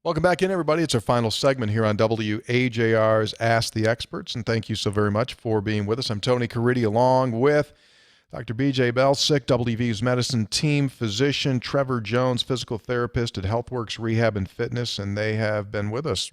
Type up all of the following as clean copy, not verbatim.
Welcome back in, everybody. It's our final segment here on WAJR's Ask the Experts, and thank you so very much for being with us. I'm Tony Caridi, along with Dr. B.J. Balick, WVU's medicine team physician, Trevor Jones, physical therapist at HealthWorks Rehab and Fitness, and they have been with us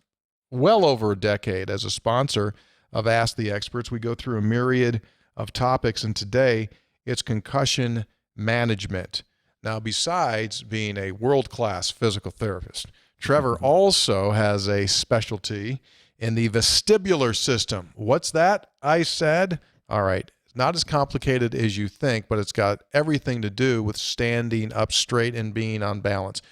well over a decade as a sponsor of Ask the Experts. We go through a myriad of topics, and today it's concussion management. Now, besides being a world-class physical therapist, Trevor also has a specialty in the vestibular system. What's that? I said. All right. It's not as complicated as you think, but it's got everything to do with standing up straight and being on balance.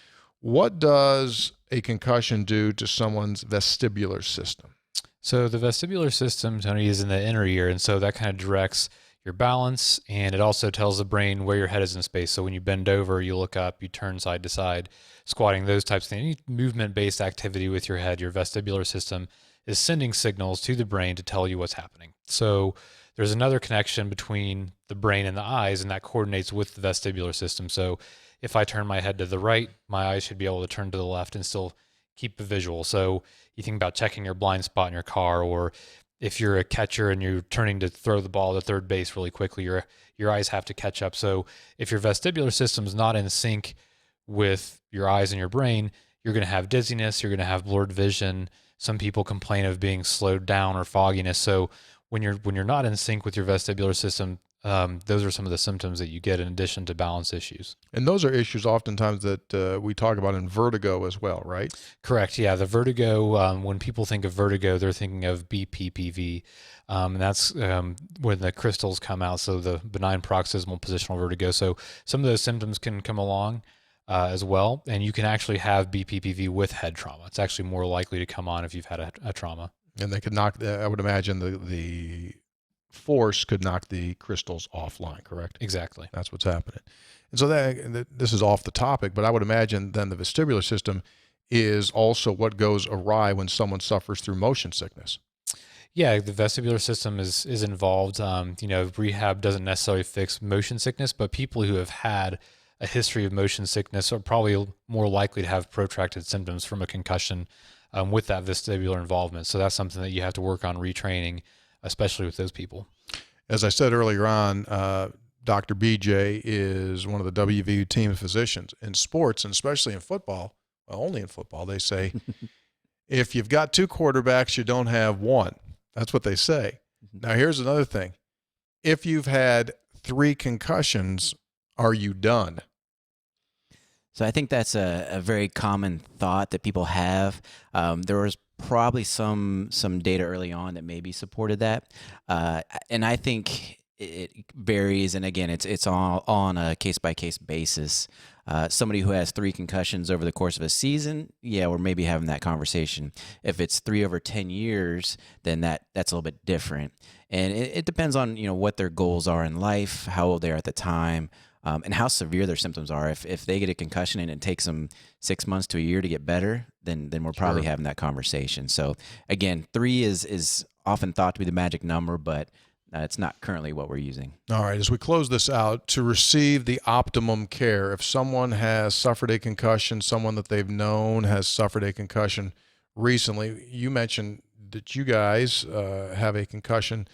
What does a concussion do to someone's vestibular system? So the vestibular system, Tony, is in the inner ear, and so that kind of directs your balance, and it also tells the brain where your head is in space. So when you bend over, you look up, you turn side to side, squatting, those types of things. Any movement-based activity with your head, your vestibular system is sending signals to the brain to tell you what's happening. So there's another connection between the brain and the eyes, and that coordinates with the vestibular system. So if I turn my head to the right, my eyes should be able to turn to the left and still keep the visual. So you think about checking your blind spot in your car, or if you're a catcher and you're turning to throw the ball to third base really quickly, your eyes have to catch up. So if your vestibular system is not in sync with your eyes and your brain, you're going to have dizziness, you're going to have blurred vision. Some people complain of being slowed down or fogginess. So when you're not in sync with your vestibular system, those are some of the symptoms that you get in addition to balance issues. And those are issues oftentimes that we talk about in vertigo as well, right? Correct. Yeah. The vertigo, when people think of vertigo, they're thinking of BPPV. And that's when the crystals come out. So the benign paroxysmal positional vertigo. So some of those symptoms can come along as well. And you can actually have BPPV with head trauma. It's actually more likely to come on if you've had a trauma. And they could knock, I would imagine the force could knock the crystals offline, correct? Exactly. That's what's happening. And so this is off the topic, but I would imagine then the vestibular system is also what goes awry when someone suffers through motion sickness. Yeah, the vestibular system is involved. Rehab doesn't necessarily fix motion sickness, but people who have had a history of motion sickness are probably more likely to have protracted symptoms from a concussion with that vestibular involvement. So that's something that you have to work on retraining, especially with those people. As I said earlier on, Dr. BJ is one of the WVU team physicians in sports, and especially in football. Well, only in football, they say, if you've got two quarterbacks, you don't have one. That's what they say. Now, here's another thing. If you've had 3 concussions, are you done? So I think that's a very common thought that people have. There was probably some data early on that maybe supported that, and I think it varies. And again, it's all on a case-by-case basis. Somebody who has 3 concussions over the course of a season, yeah, we're maybe having that conversation. If it's 3 over 10 years, then that's a little bit different. And it depends on what their goals are in life, how old they are at the time, and how severe their symptoms are. If they get a concussion and it takes them 6 months to a year to get better, then we're probably having that conversation. So again, 3 is often thought to be the magic number, but it's not currently what we're using. All right, as we close this out, to receive the optimum care, if someone has suffered a concussion, someone that they've known has suffered a concussion recently, you mentioned that you guys have a concussion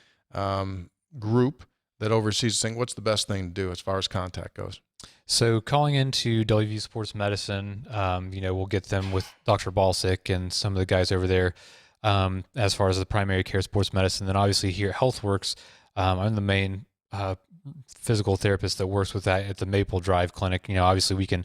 group that oversees this thing. What's the best thing to do as far as contact goes? So calling into WVU Sports Medicine, we'll get them with Dr. Balick and some of the guys over there as far as the primary care sports medicine. Then obviously here at HealthWorks, I'm the main physical therapist that works with that at the Maple Drive Clinic. Obviously we can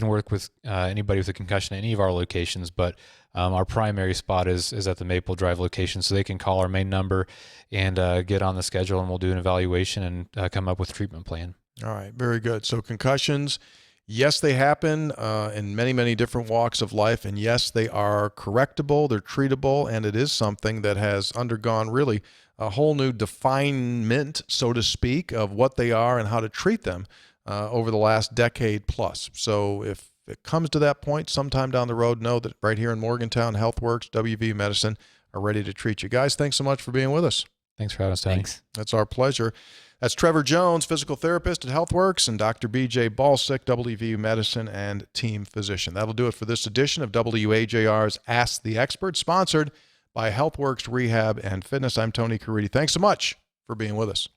work with anybody with a concussion at any of our locations, but our primary spot is at the Maple Drive location, so they can call our main number and get on the schedule, and we'll do an evaluation and come up with a treatment plan. All right, very good. So concussions, yes, they happen in many, many different walks of life, and yes, they are correctable, they're treatable, and it is something that has undergone really a whole new definement, so to speak, of what they are and how to treat them over the last decade plus. So if it comes to that point sometime down the road, know that right here in Morgantown, HealthWorks, WVU Medicine are ready to treat you. Guys, thanks so much for being with us. Thanks for having us, Tony. Thanks. That's our pleasure. That's Trevor Jones, physical therapist at HealthWorks, and Dr. BJ Balick, WVU medicine and team physician. That'll do it for this edition of WAJR's Ask the Expert, sponsored by HealthWorks Rehab and Fitness. I'm Tony Caridi. Thanks so much for being with us.